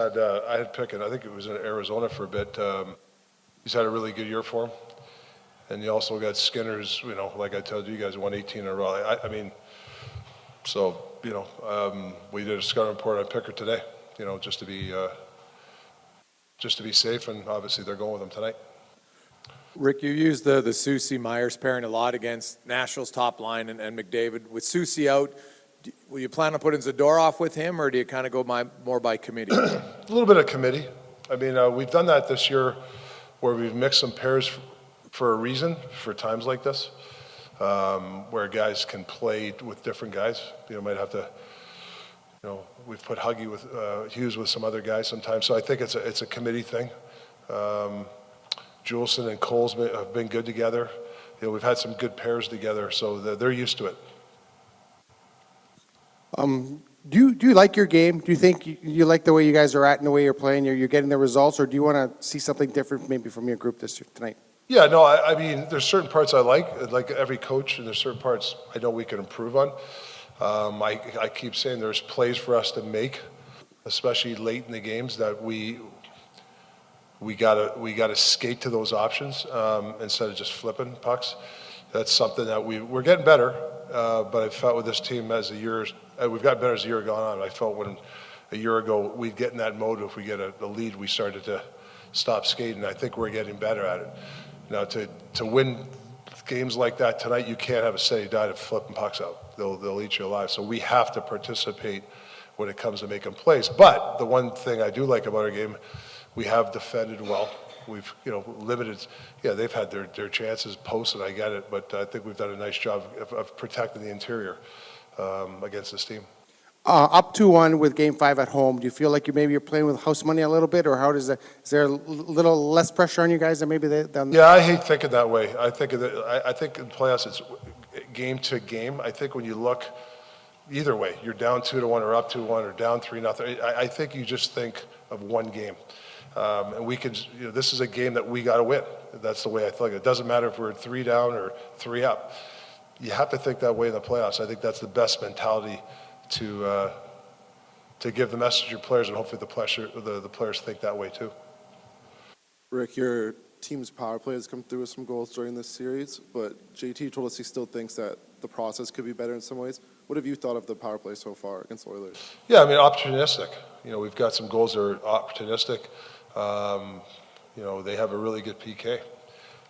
I had Pickard. I think it was in Arizona for a bit. He's had a really good year for him. And you also got Skinner's, like I told you guys, won 18 in a row. I mean, so, we did a scouting report on Pickard today, just to be safe, and obviously they're going with him tonight. Rick, you used the Soucy-Myers pairing a lot against Nashville's top line and McDavid. With Soucy out, will you plan on putting Zadorov with him, or do you kind of go more by committee? A little bit of committee. I mean, we've done that this year where we've mixed some pairs for a reason, for times like this, where guys can play with different guys. Might have to, we've put Huggy with Hughes with some other guys sometimes. So I think it's a committee thing. Juleson and Coles have been good together. We've had some good pairs together, so they're used to it. Do you like your game? Do you think you like the way you guys are at and the way you're playing? You're getting the results, or do you want to see something different maybe from your group tonight? Yeah, no, I mean, there's certain parts I like every coach, and there's certain parts I know we can improve on. I keep saying there's plays for us to make, especially late in the games, that we gotta skate to those options instead of just flipping pucks. That's something that we're getting better, but I felt with this team as we've got better as the year gone on. I felt when a year ago we'd get in that mode, if we get a lead, we started to stop skating. I think we're getting better at it. Now to win games like that tonight, you can't have a steady diet of flipping pucks out. They'll eat you alive. So we have to participate when it comes to making plays. But the one thing I do like about our game, we have defended well. We've limited. Yeah, they've had their chances posted. I get it, but I think we've done a nice job of protecting the interior against this team. Up 2-1 with Game 5 at home. Do you feel like you're playing with house money a little bit, or how does that? Is there a little less pressure on you guys than maybe they? Yeah, I hate thinking that way. I think in playoffs it's game to game. I think when you look either way, you're down 2-1 or up 2-1 or down 3-0. I think you just think of one game. And we can, this is a game that we got to win. That's the way I think. It doesn't matter if we're 3 down or 3 up. You have to think that way in the playoffs. I think that's the best mentality to give the message to your players, and hopefully the players think that way too. Rick, your team's power play has come through with some goals during this series, but JT told us he still thinks that the process could be better in some ways. What have you thought of the power play so far against the Oilers? Yeah, I mean, opportunistic. We've got some goals that are opportunistic. They have a really good PK.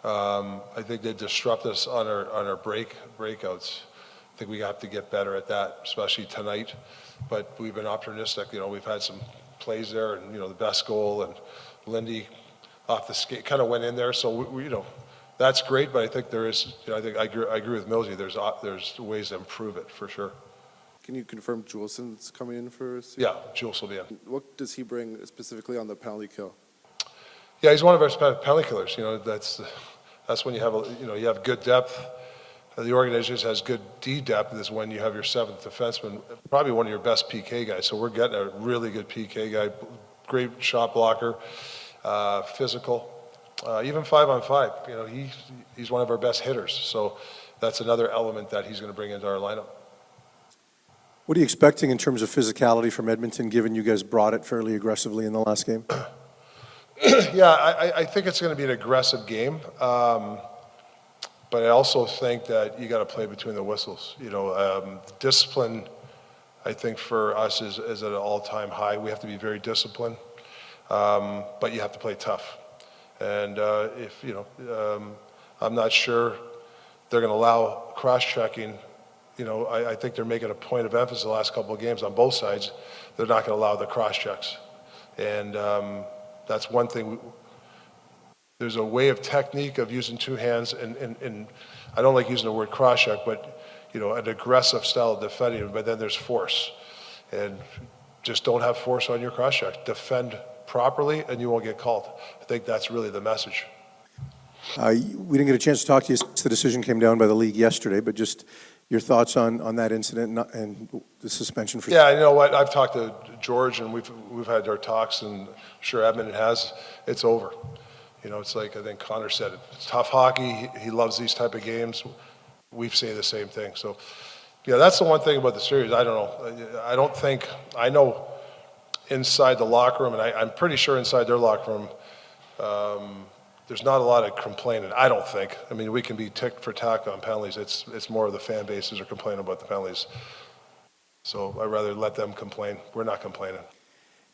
I think they disrupt us on our breakouts. I think we have to get better at that, especially tonight. But we've been opportunistic. We've had some plays there, and the best goal, and Lindy off the skate kind of went in there. So we that's great. But I think there is. I think I agree with Millsy. There's ways to improve it for sure. Can you confirm Juleson's coming in for a season? Yeah, Jules will be in. What does he bring specifically on the penalty kill? Yeah, he's one of our penalty killers. That's when you have you have good depth. The organization has good D depth. Is when you have your seventh defenseman, probably one of your best PK guys. So we're getting a really good PK guy, great shot blocker, physical, even 5-on-5. He's one of our best hitters. So that's another element that he's going to bring into our lineup. What are you expecting in terms of physicality from Edmonton, given you guys brought it fairly aggressively in the last game? Yeah, I think it's going to be an aggressive game. But I also think that you got to play between the whistles. Discipline, I think for us is at an all-time high. We have to be very disciplined, but you have to play tough. And I'm not sure they're going to allow cross-checking. I think they're making a point of emphasis the last couple of games on both sides. They're not going to allow the cross-checks, and that's one thing. There's a way of technique of using two hands, and I don't like using the word cross-check, but an aggressive style of defending. But then there's force, and just don't have force on your cross-check. Defend properly, and you won't get called. I think that's really the message. We didn't get a chance to talk to you since the decision came down by the league yesterday, but just your thoughts on that incident and the suspension for. Yeah, you know what? I've talked to George, and we've had our talks, and I'm sure Edmonton has. It's over. It's like I think Connor said it. It's tough hockey. He loves these type of games. We've seen the same thing. So, yeah, that's the one thing about the series. I don't know. I know inside the locker room, and I'm pretty sure inside their locker room, there's not a lot of complaining, I don't think. I mean, we can be ticked for tack on penalties. It's more of the fan bases are complaining about the penalties. So I'd rather let them complain. We're not complaining.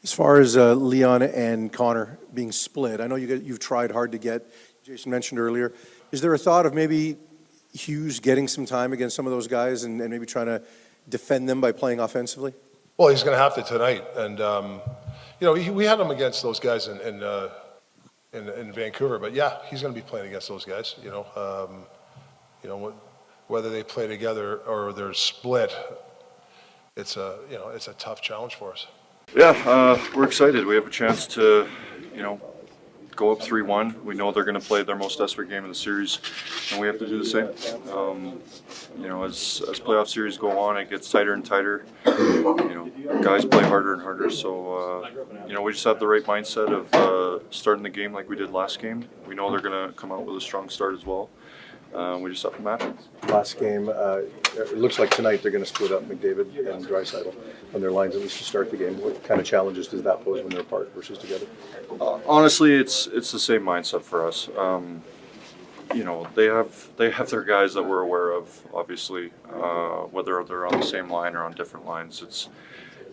As far as Leon and Connor being split, I know you've tried hard to get, Jason mentioned earlier, is there a thought of maybe Hughes getting some time against some of those guys and maybe trying to defend them by playing offensively? Well, he's going to have to tonight. And, we had him against those guys in Vancouver. But, yeah, he's going to be playing against those guys, whether they play together or they're split. It's a tough challenge for us. Yeah, we're excited. We have a chance to, go up 3-1. We know they're going to play their most desperate game of the series, and we have to do the same. As playoff series go on, it gets tighter and tighter. Guys play harder and harder. So, we just have the right mindset of starting the game like we did last game. We know they're going to come out with a strong start as well. We just have to match it. Last game, it looks like tonight they're going to split up McDavid and Draisaitl on their lines, at least to start the game. What kind of challenges does that pose when they're apart versus together? Honestly, it's the same mindset for us. They have their guys that we're aware of, obviously, whether they're on the same line or on different lines. It's,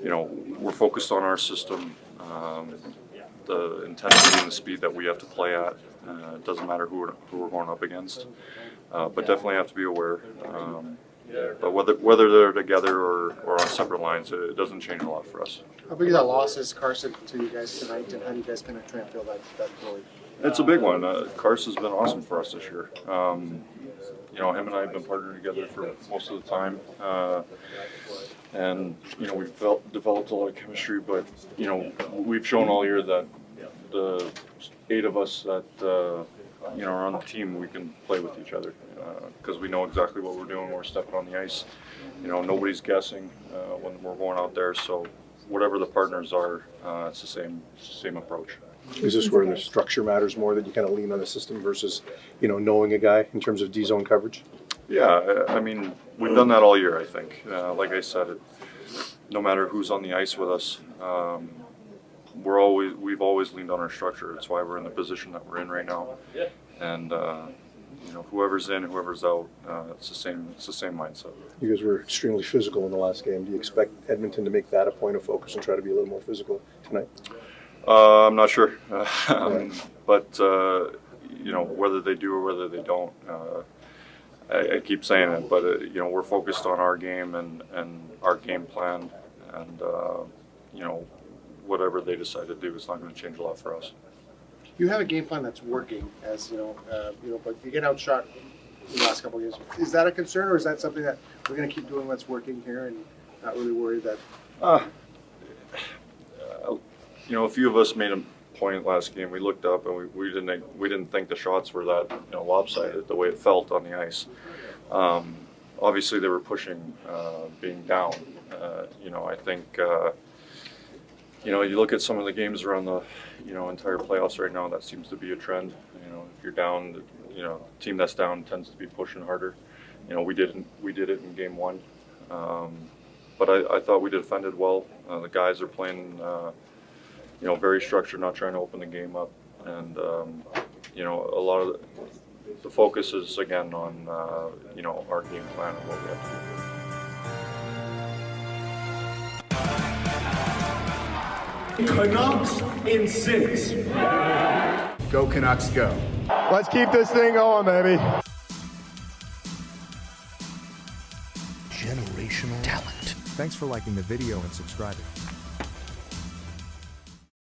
we're focused on our system, the intensity and the speed that we have to play at. It doesn't matter who we're going up against, but definitely have to be aware. But whether they're together or on separate lines, it doesn't change a lot for us. How big of that loss is Carson to you guys tonight, and how do you guys kind of try and fill that void? It's a big one. Carson's been awesome for us this year. Him and I have been partnered together for most of the time. And we've developed a lot of chemistry, but we've shown all year that the 8 of us that are on the team, we can play with each other because we know exactly what we're doing when we're stepping on the ice. Nobody's guessing when we're going out there, so whatever the partners are, it's the same approach. Is this where the structure matters more, that you kind of lean on the system versus, knowing a guy in terms of D-zone coverage? Yeah, I mean, we've done that all year, I think. Like I said, no matter who's on the ice with us, we've always leaned on our structure. It's why we're in the position that we're in right now. And whoever's in, whoever's out, it's the same mindset. You guys were extremely physical in the last game. Do you expect Edmonton to make that a point of focus and try to be a little more physical tonight? I'm not sure, but whether they do or whether they don't, I keep saying it. But we're focused on our game and our game plan, and whatever they decide to do, it's not going to change a lot for us. You have a game plan that's working, but you get outshot in the last couple of games. Is that a concern, or is that something that we're going to keep doing what's working here and not really worry that? A few of us made a point last game. We looked up and we didn't think the shots were that lopsided the way it felt on the ice. Obviously, they were pushing, being down. I think. You look at some of the games around the, entire playoffs right now, that seems to be a trend. If you're down, team that's down tends to be pushing harder. We did it in game 1. But I thought we defended well. The guys are playing, very structured, not trying to open the game up. And, a lot of the focus is, again, on, our game plan and what we have to do. Canucks in 6. Go Canucks, go. Let's keep this thing going, baby. Generational talent. Thanks for liking the video and subscribing.